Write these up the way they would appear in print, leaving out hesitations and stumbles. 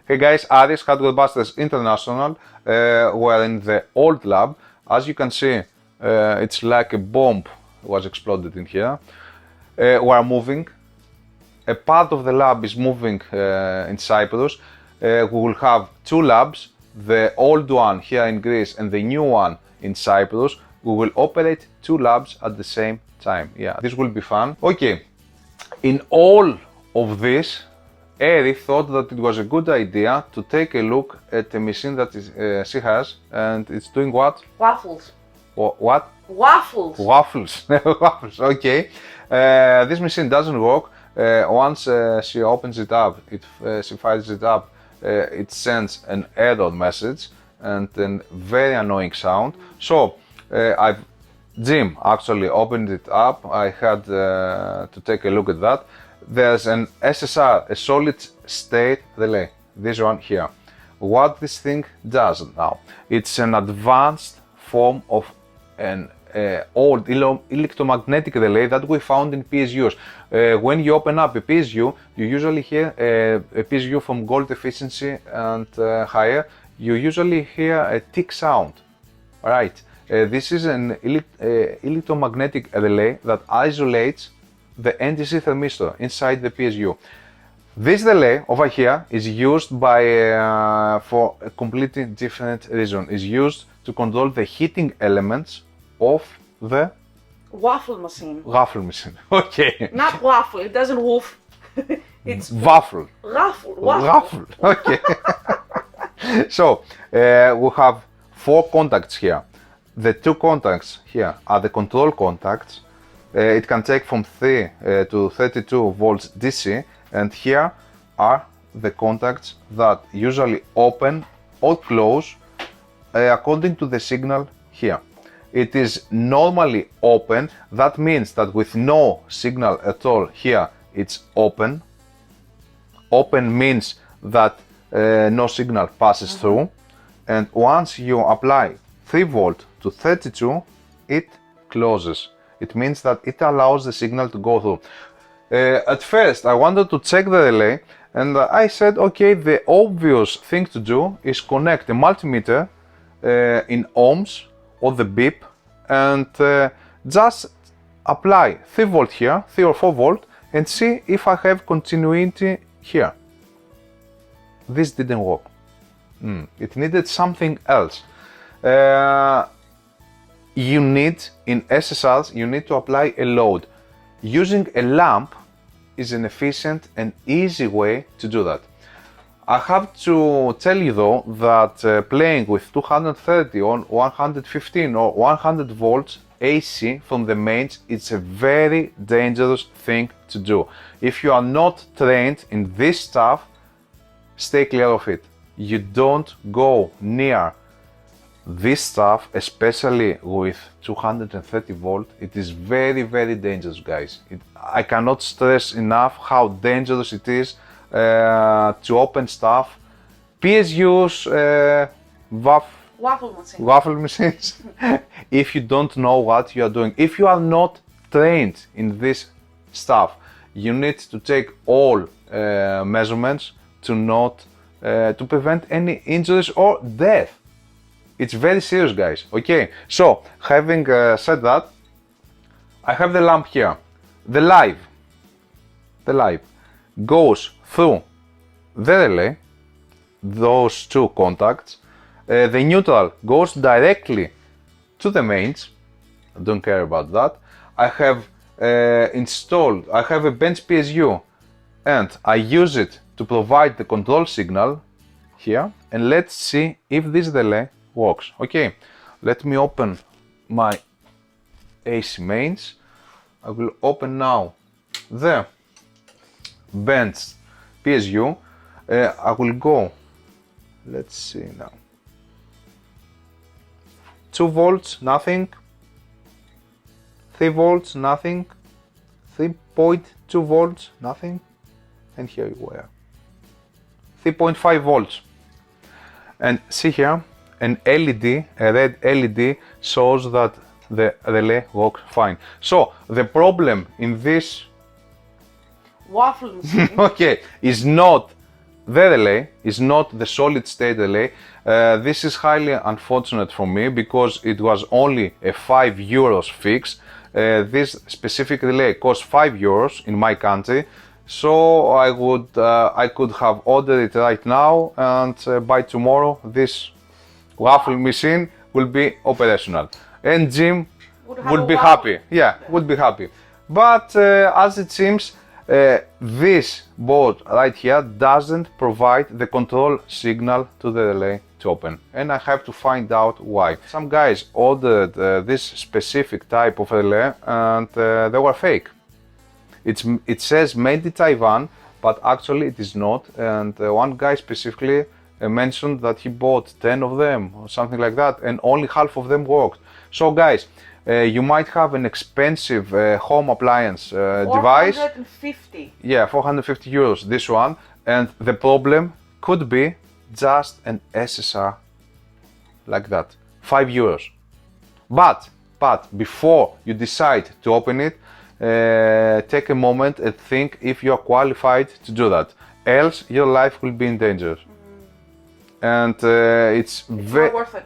Hey guys, Aris, Hardware Busters International. We're in the old lab. As you can see, it's like a bomb was exploded in here. We're moving. A part of the lab is moving in Cyprus. We will have two labs, the old one here in Greece and the new one in Cyprus. We will operate two labs at the same time. Yeah, this will be fun. Okay, in all of this, Eri thought that it was a good idea to take a look at a machine that she has, and it's doing what? Waffles. What? Waffles. Waffles. Waffles, okay. This machine doesn't work. Once she opens it up, she fires it up, it sends an error message and a very annoying sound. So Jim actually opened it up. I had to take a look at that. There's an SSR, a solid state relay, this one here. What this thing does now, it's an advanced form of an old electromagnetic relay that we found in PSUs. When you open up a PSU, you usually hear a PSU from gold efficiency and higher, you usually hear a tick sound. Right. This is an electromagnetic relay that isolates the NTC thermistor inside the PSU. This relay over here is used for a completely different reason. It's used to control the heating elements of the Waffle machine. waffle machine. Okay. Not waffle, it doesn't woof. It's Waffle. waffle. Waffle. Okay. So we have four contacts here. The two contacts here are the control contacts. It can take from 3 to 32 volts DC, and here are the contacts that usually open or close according to the signal here. It is normally open, that means that with no signal at all here it's open. Open means that no signal passes through, and once you apply 3 volt to 32, it closes. It means that it allows the signal to go through. At first I wanted to check the relay, and I said, okay, the obvious thing to do is connect a multimeter in ohms or the beep and just apply 3 volt here, 3 or 4 volt, and see if I have continuity here. This didn't work. It needed something else. In SSRs, you need to apply a load. Using a lamp is an efficient and easy way to do that. I have to tell you though that playing with 230 or 115 or 100 volts AC from the mains, it's a very dangerous thing to do. If you are not trained in this stuff, stay clear of it. You don't go near this stuff, especially with 230 volt. It is very, very dangerous, guys. I cannot stress enough how dangerous it is to open stuff. PSUs, waffle machines. If you don't know what you are doing, if you are not trained in this stuff, you need to take all measurements to prevent any injuries or death. It's very serious, guys. Okay, so having said that, I have the lamp here. The live goes through the relay, those two contacts. The neutral goes directly to the mains. I don't care about that. I have I have a bench PSU, and I use it to provide the control signal here. And let's see if this relay works. Okay, let me open my AC mains. I will open now the bench PSU. I will go, let's see now, 2 volts, nothing, 3 volts, nothing, 3.2 volts, nothing, and here you were, 3.5 volts. And see here, an LED, a red LED, shows that the relay works fine. So the problem in this waffle machine okay, is not the relay is not the solid state relay. This is highly unfortunate for me because it was only a 5 euros fix. This specific relay costs 5 euros in my country, so I could have ordered it right now, and by tomorrow this waffle machine will be operational, and Jim would be happy. Yeah, would be happy. But as it seems, this board right here doesn't provide the control signal to the relay to open, and I have to find out why. Some guys ordered this specific type of relay and they were fake. It says made in Taiwan, but actually it is not, and one guy specifically mentioned that he bought 10 of them or something like that, and only half of them worked. So guys, you might have an expensive home appliance device. 450. Yeah, 450 euros, this one. And the problem could be just an SSR like that, 5 euros. But before you decide to open it, take a moment and think if you are qualified to do that. Else your life will be in danger. And it's not worth it.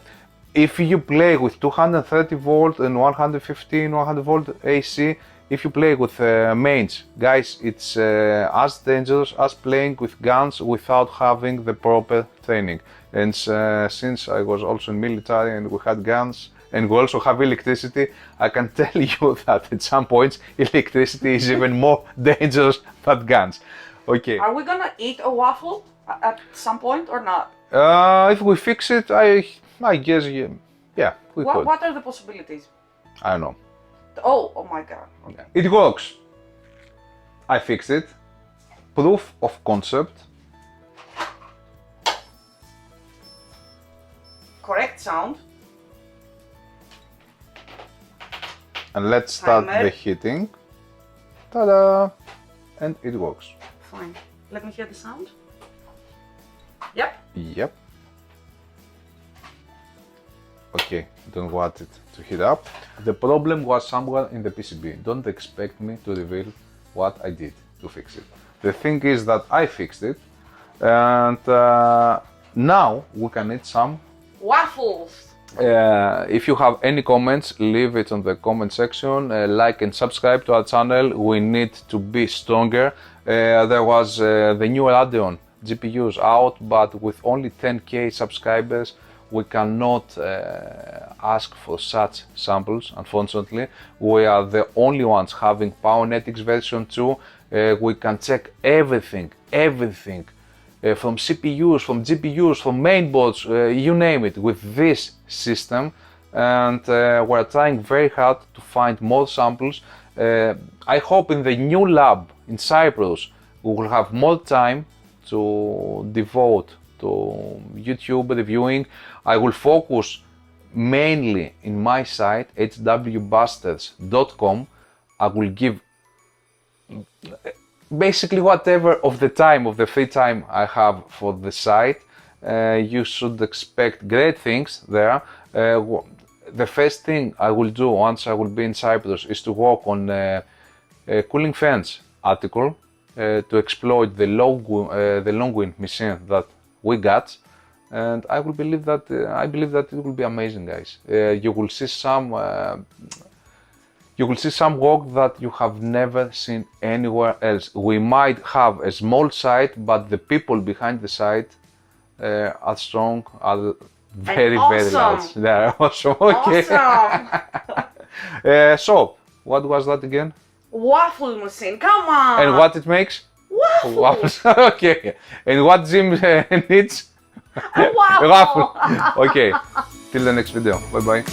If you play with 230 volt and 115, 100 volt AC, if you play with mains, guys, it's as dangerous as playing with guns without having the proper training. And since I was also in military and we had guns and we also have electricity, I can tell you that at some points electricity is even more dangerous than guns. Okay. Are we gonna eat a waffle at some point or not? If we fix it, I guess, yeah, we could. What are the possibilities? I don't know. Oh my god. Okay. It works. I fixed it. Proof of concept. Correct sound. And let's start Timer. the heating. Ta-da! And it works. Fine. Let me hear the sound. Yep. Yep. Okay, don't want it to heat up. The problem was somewhere in the PCB. Don't expect me to reveal what I did to fix it. The thing is that I fixed it, and now we can eat some Waffles. If you have any comments, leave it on the comment section. Like and subscribe to our channel. We need to be stronger. There was the new Radeon GPUs out, but with only 10k subscribers, we cannot ask for such samples, unfortunately. We are the only ones having Powernetics version 2. We can check everything, from CPUs, from GPUs, from mainboards, you name it, with this system. And we're trying very hard to find more samples. I hope in the new lab in Cyprus, we will have more time to devote to YouTube reviewing. I will focus mainly in my site, hwbusters.com. I will give basically whatever of the time, of the free time I have for the site. You should expect great things there. The first thing I will do once I will be in Cyprus is to work on a cooling fans article to exploit the Longwin machine that we got, and I believe that it will be amazing, guys. You will see some work that you have never seen anywhere else. We might have a small site, but the people behind the site are strong, are very large. They are awesome. Okay. Awesome. So, what was that again? Waffle machine. Come on. And what it makes? Waffles. Okay. And what Jim needs? A waffle. Waffle. Okay. Till the next video. Bye bye.